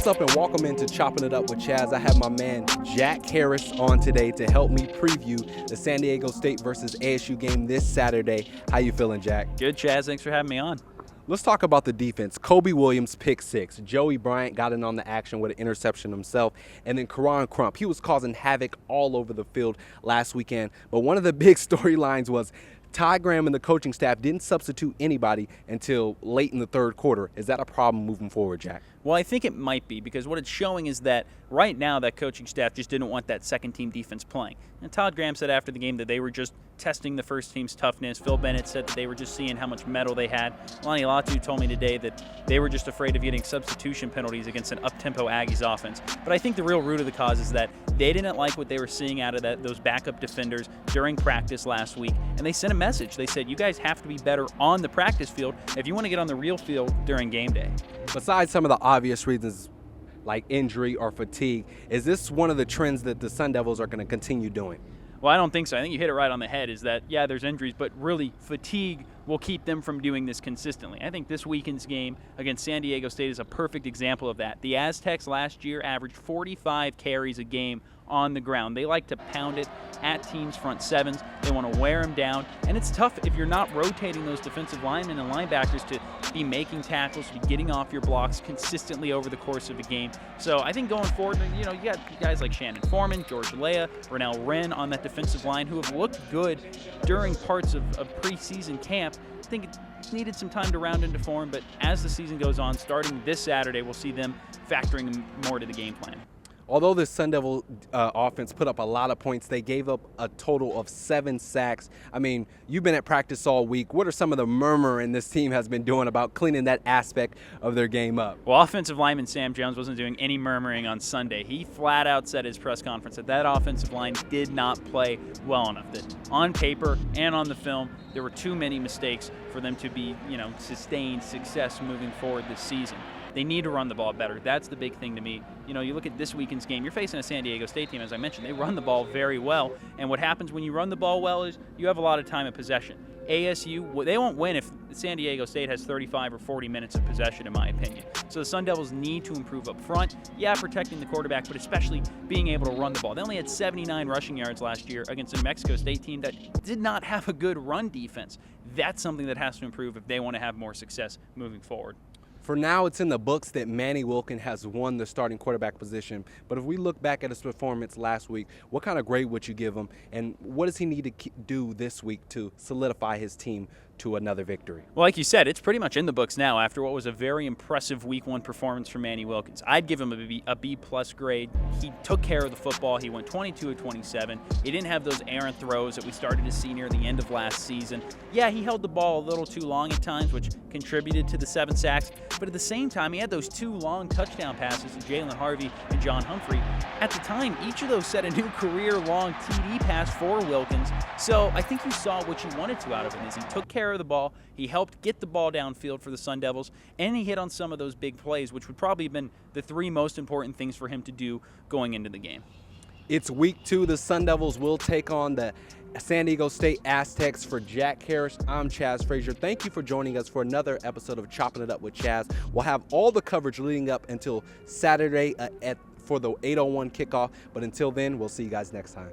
What's up, and welcome into Chopping It Up with Chaz. I have my man Jack Harris on today to help me preview the San Diego State versus ASU game this Saturday. How you feeling, Jack? Good, Chaz. Thanks for having me on. Let's talk about the defense. Kobe Williams, pick 6. Joey Bryant got in on the action with an interception himself. And then Karan Crump, he was causing havoc all over the field last weekend. But one of the big storylines was Ty Graham and the coaching staff didn't substitute anybody until late in the third quarter. Is that a problem moving forward, Jack? Well, I think it might be, because what it's showing is that right now that coaching staff just didn't want that second-team defense playing. And Todd Graham said after the game that they were just testing the first team's toughness. Phil Bennett said that they were just seeing how much metal they had. Lonnie Latu told me today that they were just afraid of getting substitution penalties against an up-tempo Aggies offense. But I think the real root of the cause is that they didn't like what they were seeing out of those backup defenders during practice last week, and they sent a message. They said, you guys have to be better on the practice field if you want to get on the real field during game day. Besides some of the obvious reasons like injury or fatigue, is this one of the trends that the Sun Devils are going to continue doing? Well, I don't think so. I think you hit it right on the head, is that, yeah, there's injuries, but really fatigue will keep them from doing this consistently. I think this weekend's game against San Diego State is a perfect example of that. The Aztecs last year averaged 45 carries a game on the ground. They like to pound it at teams' front sevens. They want to wear them down, and it's tough if you're not rotating those defensive linemen and linebackers to be making tackles, to be getting off your blocks consistently over the course of a game. So I think going forward, you got guys like Shannon Foreman, George Leah, Rennell Wren on that defensive line who have looked good during parts of preseason camp. I think it needed some time to round into form, but as the season goes on, starting this Saturday, we'll see them factoring more to the game plan. Although the Sun Devil offense put up a lot of points, they gave up a total of 7 sacks. I mean, you've been at practice all week. What are some of the murmuring this team has been doing about cleaning that aspect of their game up? Well, offensive lineman Sam Jones wasn't doing any murmuring on Sunday. He flat out said at his press conference that offensive line did not play well enough. That on paper and on the film, there were too many mistakes for them to be, sustained success moving forward this season. They need to run the ball better. That's the big thing to me. You look at this weekend's game, you're facing a San Diego State team, as I mentioned. They run the ball very well, and what happens when you run the ball well is you have a lot of time of possession. ASU, they won't win if San Diego State has 35 or 40 minutes of possession, in my opinion. So the Sun Devils need to improve up front. Yeah, protecting the quarterback, but especially being able to run the ball. They only had 79 rushing yards last year against a New Mexico State team that did not have a good run defense. That's something that has to improve if they want to have more success moving forward. For now, it's in the books that Manny Wilkin has won the starting quarterback position. But if we look back at his performance last week, what kind of grade would you give him? And what does he need to do this week to solidify his team to another victory? Well, like you said, it's pretty much in the books now after what was a very impressive Week 1 performance from Manny Wilkins. I'd give him a B-plus grade. He took care of the football. He went 22 of 27. He didn't have those errant throws that we started to see near the end of last season. Yeah, he held the ball a little too long at times, which contributed to the 7 sacks. But at the same time, he had those 2 long touchdown passes to Jalen Harvey and John Humphrey. At the time, each of those set a new career-long TD pass for Wilkins. So I think you saw what you wanted to out of him. Is he took care of the ball, he helped get the ball downfield for the Sun Devils, and he hit on some of those big plays, which would probably have been the 3 most important things for him to do going into the game. It's week 2. The Sun Devils will take on the San Diego State Aztecs. For Jack Harris, I'm Chaz Frazier. Thank you for joining us for another episode of Chopping It Up with Chaz. We'll have all the coverage leading up until Saturday for the 8:01 kickoff. But until then, we'll see you guys next time.